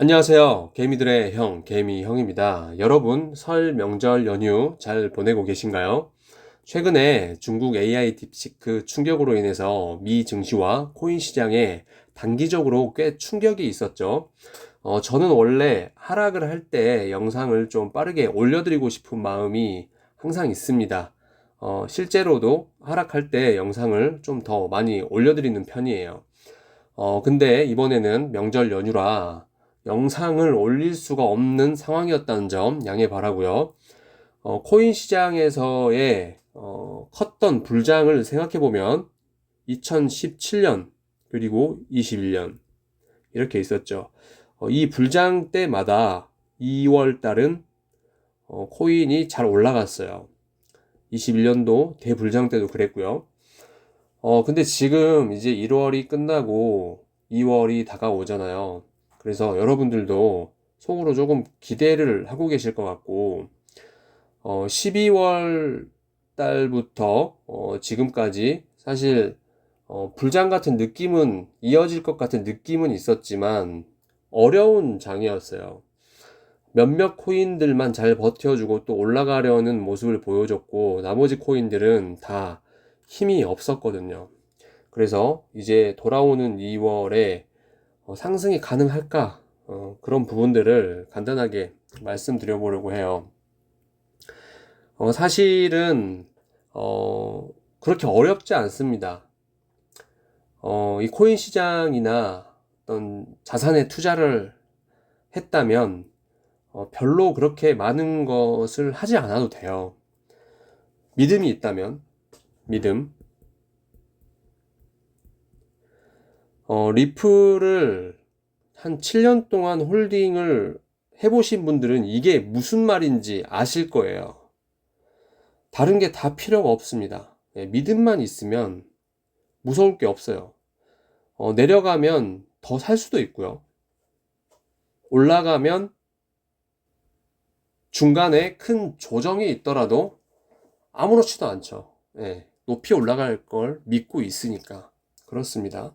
안녕하세요. 개미들의 형, 개미형입니다. 여러분, 설 명절 연휴 잘 보내고 계신가요? 최근에 중국 AI 딥시크 충격으로 인해서 미 증시와 코인 시장에 단기적으로 꽤 충격이 있었죠. 저는 원래 하락을 할 때 영상을 좀 빠르게 올려드리고 싶은 마음이 항상 있습니다. 실제로도 하락할 때 영상을 좀 더 많이 올려드리는 편이에요. 근데 이번에는 명절 연휴라 영상을 올릴 수가 없는 상황이었다는 점 양해 바라고요. 코인 시장에서의 컸던 불장을 생각해 보면 2017년 그리고 21년 이렇게 있었죠. 이 불장 때마다 2월 달은 코인이 잘 올라갔어요. 21년도 대불장 때도 그랬고요. 근데 지금 이제 1월이 끝나고 2월이 다가오잖아요. 그래서 여러분들도 속으로 조금 기대를 하고 계실 것 같고, 12월 달부터 지금까지 사실 불장 같은 느낌은 이어질 것 같은 느낌은 있었지만 어려운 장이었어요. 몇몇 코인들만 잘 버텨주고 또 올라가려는 모습을 보여줬고 나머지 코인들은 다 힘이 없었거든요. 그래서 이제 돌아오는 2월에 상승이 가능할까? 그런 부분들을 간단하게 말씀드려 보려고 해요. 사실은 그렇게 어렵지 않습니다. 이 코인 시장이나 어떤 자산에 투자를 했다면 별로 그렇게 많은 것을 하지 않아도 돼요. 믿음이 있다면 믿음. 리플을 한 7년 동안 홀딩을 해보신 분들은 이게 무슨 말인지 아실 거예요. 다른 게 다 필요가 없습니다. 믿음만 있으면 무서울 게 없어요. 내려가면 더 살 수도 있고요. 올라가면 중간에 큰 조정이 있더라도 아무렇지도 않죠. 높이 올라갈 걸 믿고 있으니까. 그렇습니다.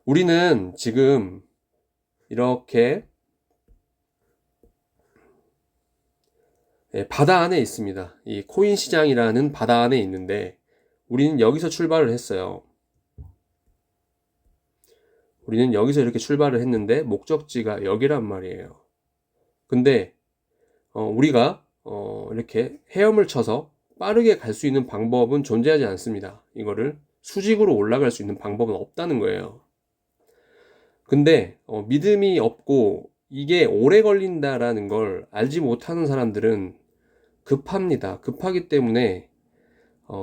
우리는 지금 이렇게 바다 안에 있습니다. 이 코인 시장이라는 바다 안에 있는데 우리는 여기서 출발을 했어요. 우리는 여기서 이렇게 출발을 했는데 목적지가 여기란 말이에요. 근데 우리가 이렇게 헤엄을 쳐서 빠르게 갈 수 있는 방법은 존재하지 않습니다. 이거를 수직으로 올라갈 수 있는 방법은 없다는 거예요. 근데 믿음이 없고 이게 오래 걸린다라는 걸 알지 못하는 사람들은 급합니다. 급하기 때문에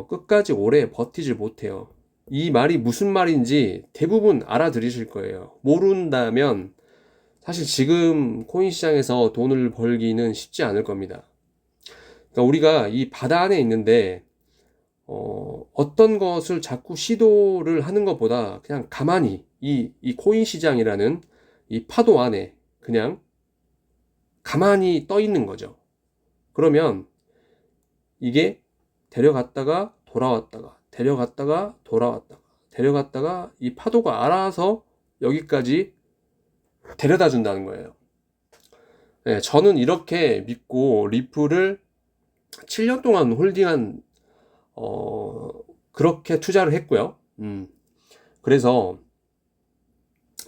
끝까지 오래 버티질 못해요. 이 말이 무슨 말인지 대부분 알아들으실 거예요. 모른다면 사실 지금 코인 시장에서 돈을 벌기는 쉽지 않을 겁니다. 그러니까 우리가 이 바다 안에 있는데 어떤 것을 자꾸 시도를 하는 것보다 그냥 가만히 이 코인 시장이라는 이 파도 안에 그냥 가만히 떠 있는 거죠. 그러면 이게 데려갔다가 돌아왔다가 데려갔다가 돌아왔다가 데려갔다가 이 파도가 알아서 여기까지 데려다 준다는 거예요. 저는 이렇게 믿고 리플을 7년 동안 홀딩한 그렇게 투자를 했고요. 그래서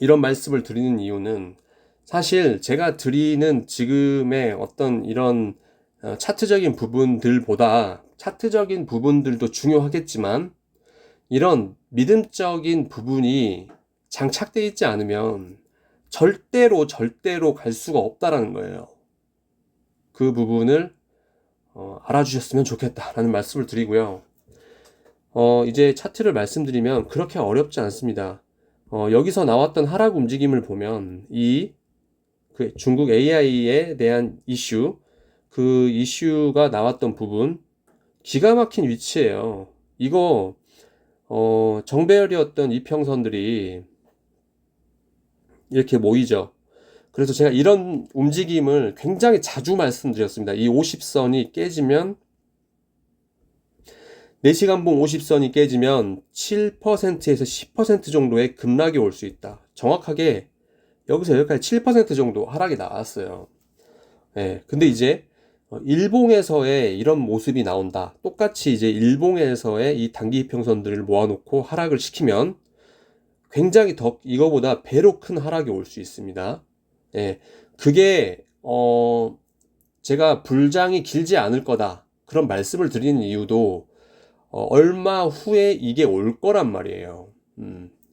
이런 말씀을 드리는 이유는 사실 제가 드리는 지금의 어떤 이런 차트적인 부분들보다 차트적인 부분들도 중요하겠지만 이런 믿음적인 부분이 장착되어 있지 않으면 절대로 갈 수가 없다라는 거예요. 그 부분을 알아주셨으면 좋겠다라는 말씀을 드리고요. 이제 차트를 말씀드리면 그렇게 어렵지 않습니다. 여기서 나왔던 하락 움직임을 보면 그 중국 AI에 대한 이슈, 그 이슈가 나왔던 부분 기가 막힌 위치예요. 이거 정배열이었던 이평선들이 이렇게 모이죠. 그래서 제가 이런 움직임을 굉장히 자주 말씀드렸습니다. 이 50선이 깨지면 4시간봉 50선이 깨지면 7%에서 10% 정도의 급락이 올 수 있다. 정확하게 여기서 여기까지 7% 정도 하락이 나왔어요. 예, 근데 이제 일봉에서의 이런 모습이 나온다. 똑같이 이제 일봉에서의 이 단기 이평선들을 모아놓고 하락을 시키면 굉장히 더 이거보다 배로 큰 하락이 올 수 있습니다. 예, 그게 제가 불장이 길지 않을 거다 그런 말씀을 드리는 이유도 얼마 후에 이게 올 거란 말이에요.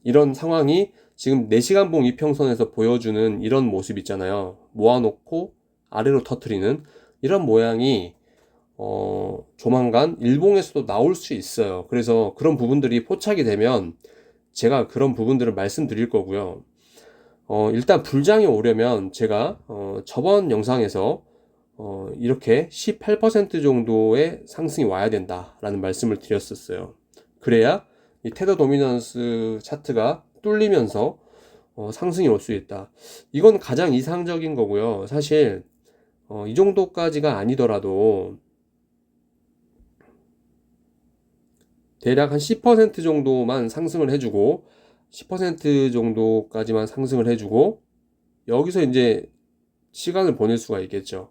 이런 상황이 지금 4시간봉 이평선에서 보여주는 이런 모습 있잖아요. 모아놓고 아래로 터트리는 이런 모양이 조만간 일봉에서도 나올 수 있어요. 그래서 그런 부분들이 포착이 되면 제가 그런 부분들을 말씀드릴 거고요. 일단 불장이 오려면 제가 저번 영상에서 이렇게 18% 정도의 상승이 와야 된다라는 말씀을 드렸었어요. 그래야 이 테더 도미넌스 차트가 뚫리면서 상승이 올 수 있다. 이건 가장 이상적인 거고요. 사실 이 정도까지가 아니더라도 대략 한 10% 정도만 상승을 해주고 10% 정도까지만 상승을 해주고 여기서 이제 시간을 보낼 수가 있겠죠.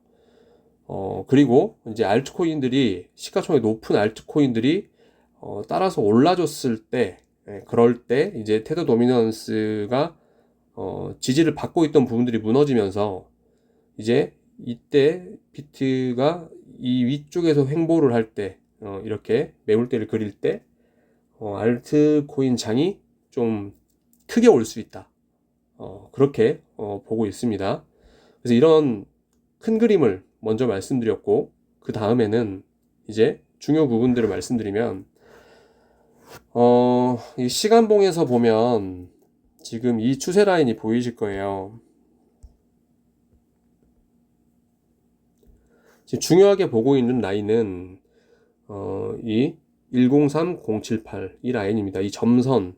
그리고 이제 알트코인들이 시가총액 높은 알트코인들이 따라서 올라줬을 때 그럴 때 이제 테더 도미넌스가 지지를 받고 있던 부분들이 무너지면서 이제 이때 비트가 이 위쪽에서 횡보를 할 때 이렇게 매물대를 그릴 때 알트코인 장이 좀 크게 올 수 있다. 그렇게 보고 있습니다. 그래서 이런 큰 그림을 먼저 말씀드렸고 그 다음에는 이제 중요 부분들을 말씀드리면 이 시간봉에서 보면 지금 이 추세 라인이 보이실 거예요. 지금 중요하게 보고 있는 라인은 이 103078 이 라인입니다. 이 점선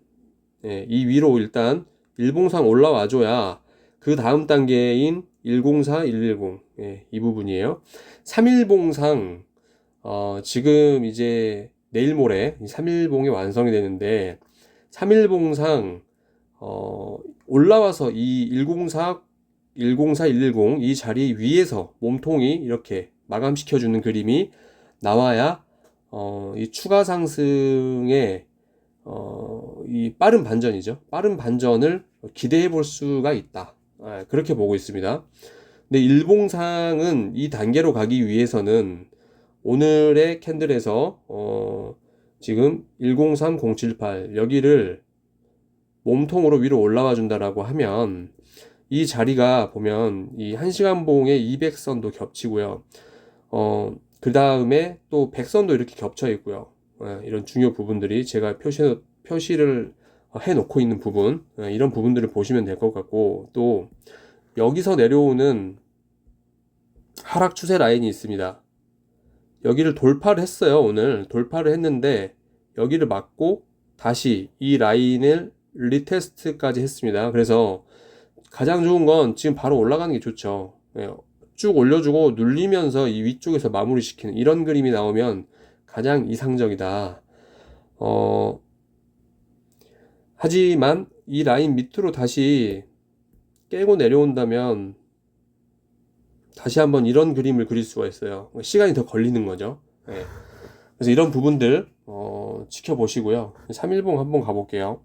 이 위로 일단 일봉상 올라와줘야 그 다음 단계인 104, 110 이 부분이에요. 3일봉상 지금 이제 내일 모레 3일봉이 완성이 되는데 3일봉상 올라와서 이 104, 104, 110 이 자리 위에서 몸통이 이렇게 마감시켜주는 그림이 나와야 이 추가 상승의 이 빠른 반전이죠. 빠른 반전을 기대해 볼 수가 있다. 그렇게 보고 있습니다. 근데 일봉상은 이 단계로 가기 위해서는 오늘의 캔들에서 지금 103078 여기를 몸통으로 위로 올라와 준다라고 하면 이 자리가 보면 이 1시간 봉의 200선도 겹치고요. 그 다음에 또 100선도 이렇게 겹쳐 있고요. 이런 중요 부분들이 제가 표시를 해 놓고 있는 부분, 이런 부분들을 보시면 될 것 같고, 또 여기서 내려오는 하락 추세 라인이 있습니다. 여기를 돌파를 했어요. 오늘 돌파를 했는데 여기를 맞고 다시 이 라인을 리테스트까지 했습니다. 그래서 가장 좋은 건 지금 바로 올라가는 게 좋죠. 쭉 올려주고 눌리면서 이 위쪽에서 마무리 시키는 이런 그림이 나오면 가장 이상적이다. 하지만 이 라인 밑으로 다시 깨고 내려온다면 다시 한번 이런 그림을 그릴 수가 있어요. 시간이 더 걸리는 거죠. 그래서 이런 부분들 지켜보시고요. 3일봉 한번 가볼게요.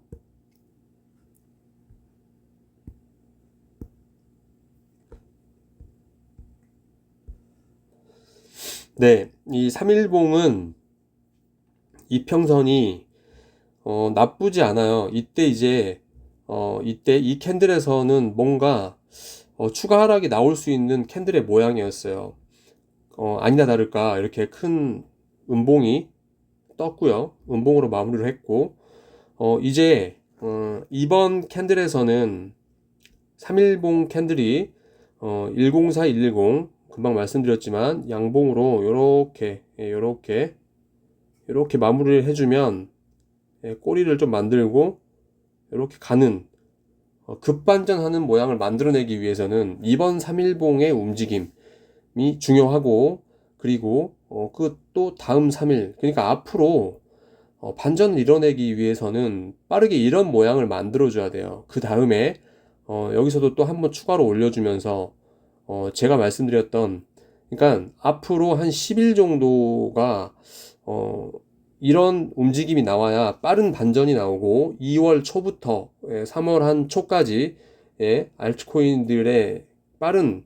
네, 이 3일봉은 이평선이 나쁘지 않아요. 이때 이제 이때 이 캔들에서는 뭔가 추가 하락이 나올 수 있는 캔들의 모양이었어요. 아니나 다를까 이렇게 큰 음봉이 떴고요. 음봉으로 마무리를 했고 이제 이번 캔들에서는 3일봉 캔들이 104, 110 금방 말씀드렸지만 양봉으로 요렇게 마무리를 해주면 꼬리를 좀 만들고 이렇게 가는 급반전하는 모양을 만들어내기 위해서는 이번 3일봉의 움직임이 중요하고 그리고 그 또 다음 3일 그러니까 앞으로 반전을 이뤄내기 위해서는 빠르게 이런 모양을 만들어 줘야 돼요. 그 다음에 여기서도 또 한번 추가로 올려주면서 제가 말씀드렸던, 그러니까 앞으로 한 10일 정도가 이런 움직임이 나와야 빠른 반전이 나오고 2월 초부터 3월 한 초까지 알트코인들의 빠른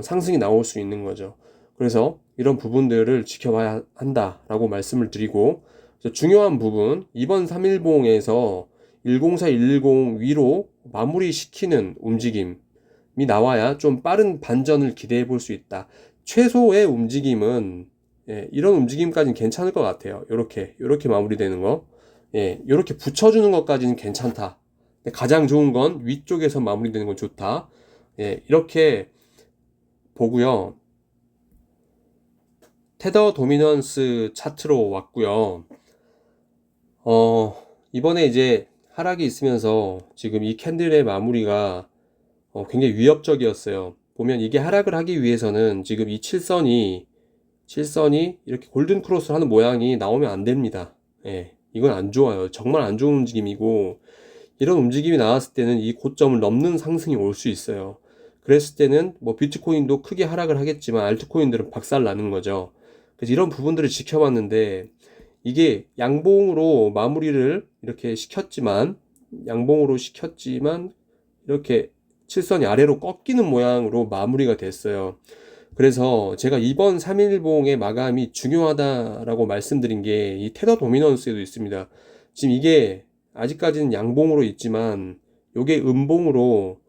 상승이 나올 수 있는 거죠. 그래서 이런 부분들을 지켜봐야 한다라고 말씀을 드리고, 중요한 부분, 이번 3일봉에서 104, 110 위로 마무리시키는 움직임이 나와야 좀 빠른 반전을 기대해 볼 수 있다. 최소의 움직임은 이런 움직임까지는 괜찮을 것 같아요. 요렇게 마무리되는 거, 요렇게 붙여주는 것까지는 괜찮다. 가장 좋은 건 위쪽에서 마무리되는 건 좋다. 이렇게 보고요. 테더 도미넌스 차트로 왔고요. 이번에 이제 하락이 있으면서 지금 이 캔들의 마무리가 굉장히 위협적이었어요. 보면 이게 하락을 하기 위해서는 지금 이 칠선이 이렇게 골든 크로스를 하는 모양이 나오면 안 됩니다. 이건 안 좋아요. 정말 안 좋은 움직임이고, 이런 움직임이 나왔을 때는 이 고점을 넘는 상승이 올 수 있어요. 그랬을 때는 뭐 비트코인도 크게 하락을 하겠지만 알트코인들은 박살 나는 거죠. 그래서 이런 부분들을 지켜봤는데, 이게 양봉으로 마무리를 이렇게 시켰지만 이렇게 칠선이 아래로 꺾이는 모양으로 마무리가 됐어요. 그래서 제가 이번 3일봉의 마감이 중요하다라고 말씀드린 게 이 테더 도미넌스에도 있습니다. 지금 이게 아직까지는 양봉으로 있지만 요게 음봉으로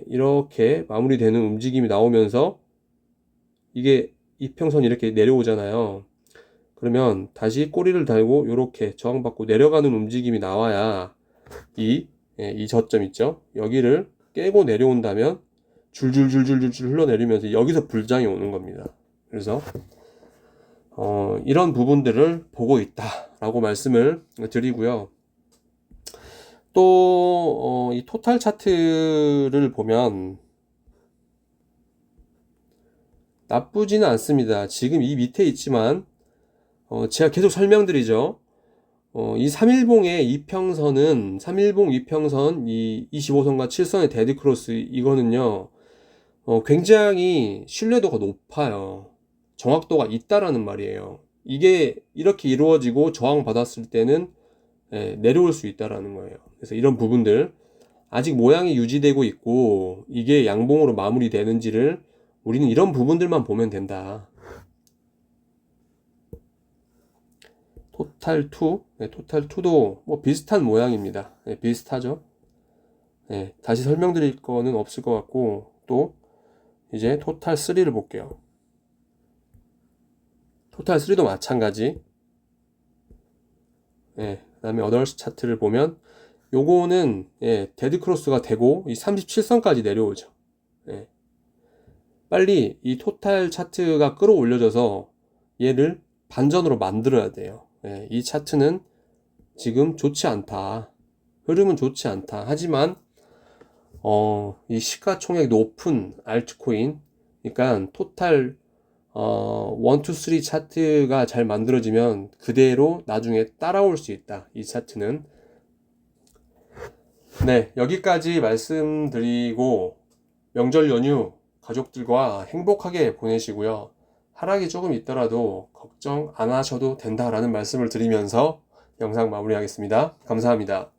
이렇게 마무리되는 움직임이 나오면서 이게 이평선이 이렇게 내려오잖아요. 그러면 다시 꼬리를 달고 이렇게 저항받고 내려가는 움직임이 나와야 이 저점 있죠? 여기를 깨고 내려온다면 줄줄줄줄줄 흘러내리면서 여기서 불장이 오는 겁니다. 그래서 이런 부분들을 보고 있다라고 말씀을 드리고요. 또 이 토탈 차트를 보면 나쁘지는 않습니다. 지금 이 밑에 있지만 제가 계속 설명드리죠. 이 3일봉의 이평선은 3일봉 이평선 이 25선과 7선의 데드크로스, 이거는요 굉장히 신뢰도가 높아요. 정확도가 있다라는 말이에요. 이게 이렇게 이루어지고 저항받았을 때는 내려올 수 있다라는 거예요. 그래서 이런 부분들, 아직 모양이 유지되고 있고 이게 양봉으로 마무리되는지를 우리는 이런 부분들만 보면 된다. 토탈2도 뭐 비슷한 모양입니다. 비슷하죠. 다시 설명드릴 거는 없을 것 같고, 또 이제 토탈3를 볼게요. 토탈3도 마찬가지. 그 다음에 어덜스 차트를 보면 요거는 데드크로스가 되고 이 37선까지 내려오죠. 빨리 이 토탈 차트가 끌어올려져서 얘를 반전으로 만들어야 돼요. 이 차트는 지금 좋지 않다. 흐름은 좋지 않다. 하지만 이 시가총액 높은 알트코인, 그러니까 토탈 1, 2, 3 차트가 잘 만들어지면 그대로 나중에 따라올 수 있다. 이 차트는. 네, 여기까지 말씀드리고 명절 연휴 가족들과 행복하게 보내시고요. 하락이 조금 있더라도 걱정 안 하셔도 된다라는 말씀을 드리면서 영상 마무리하겠습니다. 감사합니다.